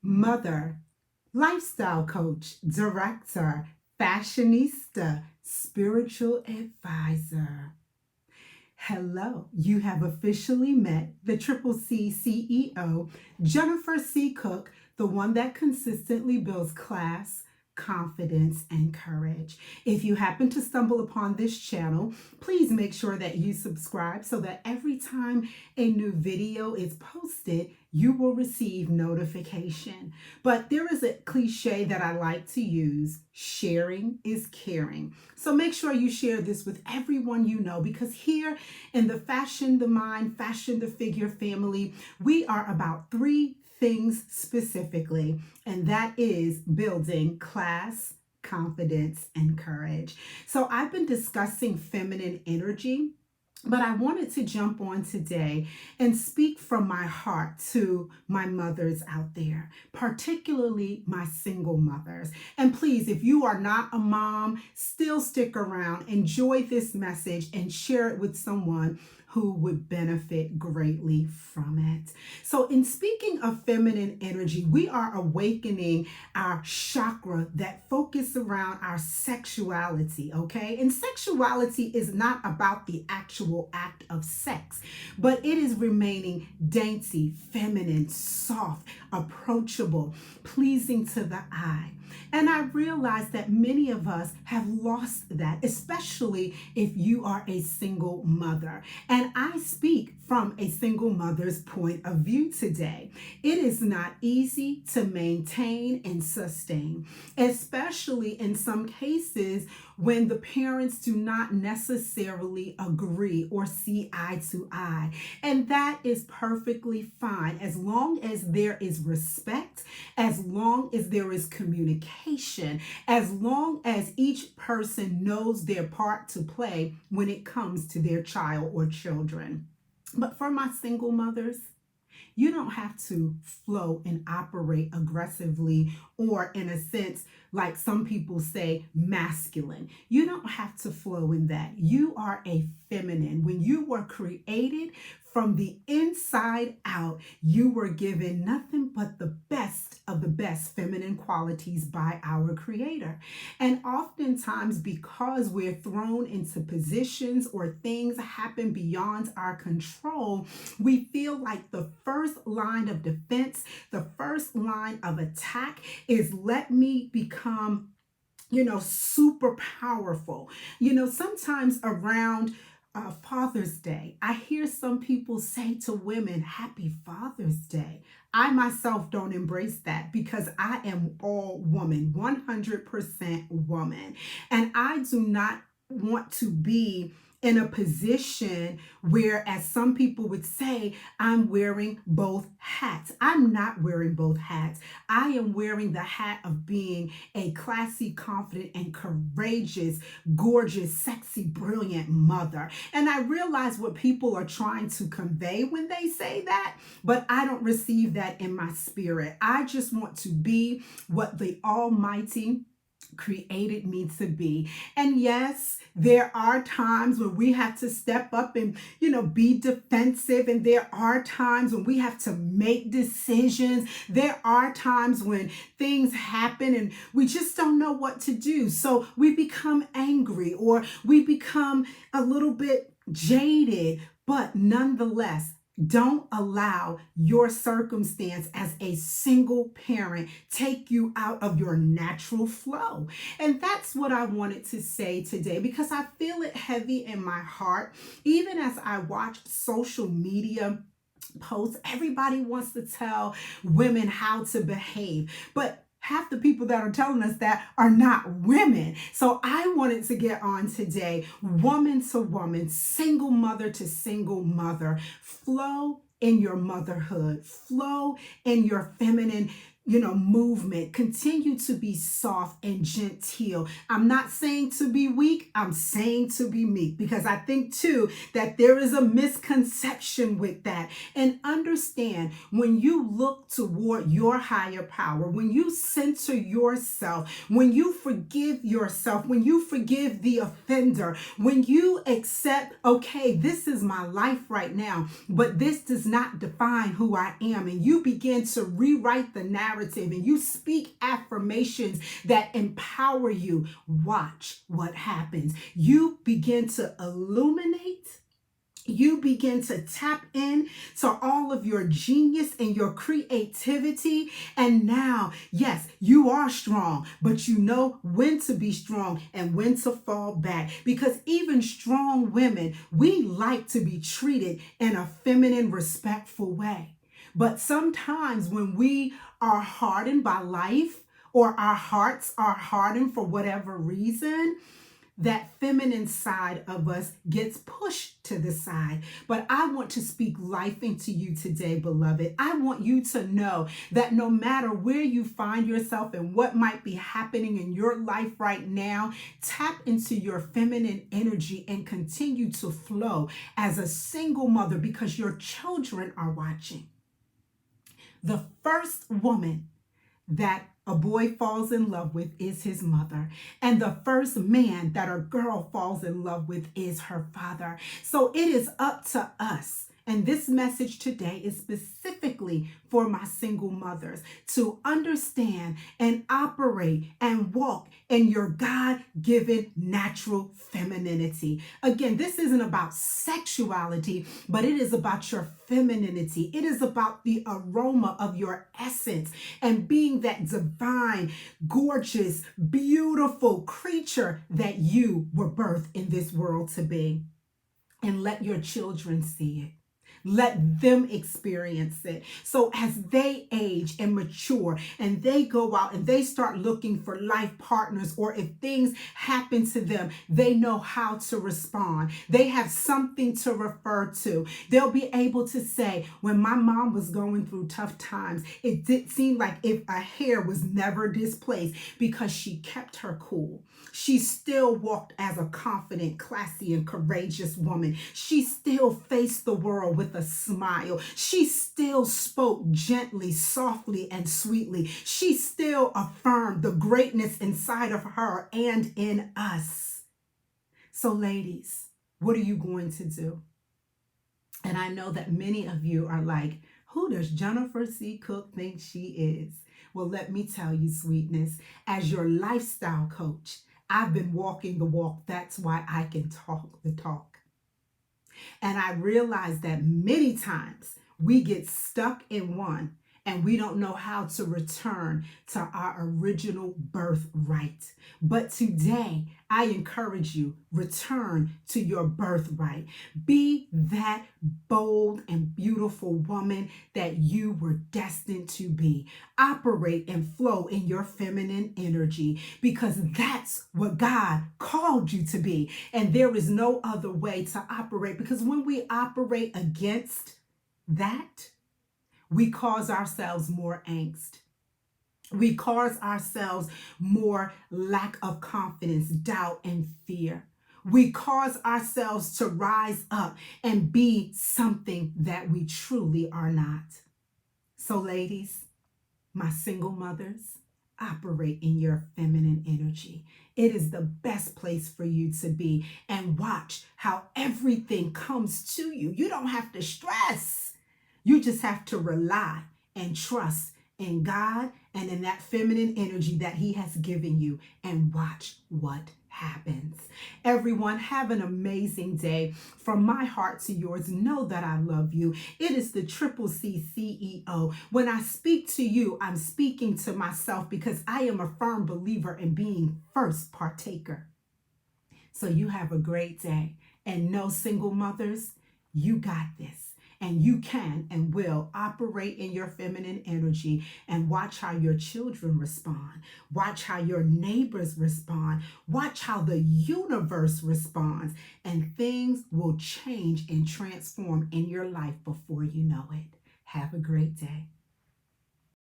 mother, lifestyle coach, director, fashionista, spiritual advisor. Hello, you have officially met the Triple C CEO, Jennifer C. Cook, the one that consistently builds class, confidence, and courage. If you happen to stumble upon this channel, please make sure that you subscribe so that every time a new video is posted, you will receive notification. But there is a cliche that I like to use: sharing is caring. So make sure you share this with everyone you know, because here in the Fashion the Mind, Fashion the Figure family, we are about three things specifically, and that is building class, confidence, and courage. So I've been discussing feminine energy, but I wanted to jump on today and speak from my heart to my mothers out there, particularly my single mothers. And please, if you are not a mom, still stick around, enjoy this message, and share it with someone who would benefit greatly from it. So, in speaking of feminine energy, we are awakening our chakra that focus around our sexuality, okay? And sexuality is not about the actual act of sex, but it is remaining dainty, feminine, soft, approachable, pleasing to the eye. And I realize that many of us have lost that, especially if you are a single mother. And I speak from a single mother's point of view today. It is not easy to maintain and sustain, especially in some cases when the parents do not necessarily agree or see eye to eye. And that is perfectly fine as long as there is respect, as long as there is communication, as long as each person knows their part to play when it comes to their child or children. But for my single mothers, you don't have to flow and operate aggressively, or in a sense, like some people say, masculine. You don't have to flow in that. You are a feminine. When you were created from the inside out, you were given nothing but the best of the best feminine qualities by our Creator. And oftentimes, because we're thrown into positions or things happen beyond our control, we feel like the first line of defense, the first line of attack is let me become super powerful. Sometimes around Father's Day, I hear some people say to women, Happy Father's Day. I myself don't embrace that because I am all woman, 100% woman. And I do not want to be in a position where, as some people would say, I'm wearing both hats. I'm not wearing both hats. I am wearing the hat of being a classy, confident, and courageous, gorgeous, sexy, brilliant mother. And I realize what people are trying to convey when they say that, but I don't receive that in my spirit. I just want to be what the Almighty created me to be. And yes, there are times when we have to step up and, be defensive. And there are times when we have to make decisions. There are times when things happen and we just don't know what to do. So we become angry or we become a little bit jaded, but nonetheless, don't allow your circumstance as a single parent take you out of your natural flow. And that's what I wanted to say today because I feel it heavy in my heart. Even as I watch social media posts, everybody wants to tell women how to behave. But half the people that are telling us that are not women. So I wanted to get on today, woman to woman, single mother to single mother. Flow in your motherhood, flow in your feminine movement. Continue to be soft and genteel. I'm not saying to be weak, I'm saying to be meek, because I think too that there is a misconception with that. And understand, when you look toward your higher power, when you center yourself, when you forgive yourself, when you forgive the offender, when you accept, okay, this is my life right now, but this does not define who I am, and you begin to rewrite the narrative narrative and you speak affirmations that empower you, watch what happens. You begin to illuminate. You begin to tap in to all of your genius and your creativity. And now, yes, you are strong, but you know when to be strong and when to fall back. Because even strong women, we like to be treated in a feminine, respectful way. But sometimes when we are hardened by life or our hearts are hardened for whatever reason, that feminine side of us gets pushed to the side. But I want to speak life into you today, beloved. I want you to know that no matter where you find yourself and what might be happening in your life right now, tap into your feminine energy and continue to flow as a single mother because your children are watching. The first woman that a boy falls in love with is his mother. And the first man that a girl falls in love with is her father. So it is up to us. And this message today is specifically for my single mothers to understand and operate and walk in your God-given natural femininity. Again, this isn't about sexuality, but it is about your femininity. It is about the aroma of your essence and being that divine, gorgeous, beautiful creature that you were birthed in this world to be. And let your children see it. Let them experience it. So as they age and mature and they go out and they start looking for life partners, or if things happen to them, they know how to respond. They have something to refer to. They'll be able to say, when my mom was going through tough times, it did seem like if a hair was never displaced because she kept her cool. She still walked as a confident, classy, and courageous woman. She still faced the world with a smile. She still spoke gently, softly, and sweetly. She still affirmed the greatness inside of her and in us. So, ladies, what are you going to do? And I know that many of you are like, who does Jennifer C. Cook think she is? Well, let me tell you, sweetness, as your lifestyle coach, I've been walking the walk. That's why I can talk the talk. And I realize that many times we get stuck in one and we don't know how to return to our original birthright. But today, I encourage you, return to your birthright. Be that bold and beautiful woman that you were destined to be. Operate and flow in your feminine energy because that's what God called you to be. And there is no other way to operate, because when we operate against that, we cause ourselves more angst. We cause ourselves more lack of confidence, doubt, and fear. We cause ourselves to rise up and be something that we truly are not. So, ladies, my single mothers, operate in your feminine energy. It is the best place for you to be. And watch how everything comes to you. You don't have to stress. You just have to rely and trust in God and in that feminine energy that He has given you, and watch what happens. Everyone, have an amazing day. From my heart to yours, know that I love you. It is the Triple C CEO. When I speak to you, I'm speaking to myself because I am a firm believer in being first partaker. So you have a great day. And no, single mothers, you got this. And you can and will operate in your feminine energy, and watch how your children respond. Watch how your neighbors respond. Watch how the universe responds. And things will change and transform in your life before you know it. Have a great day.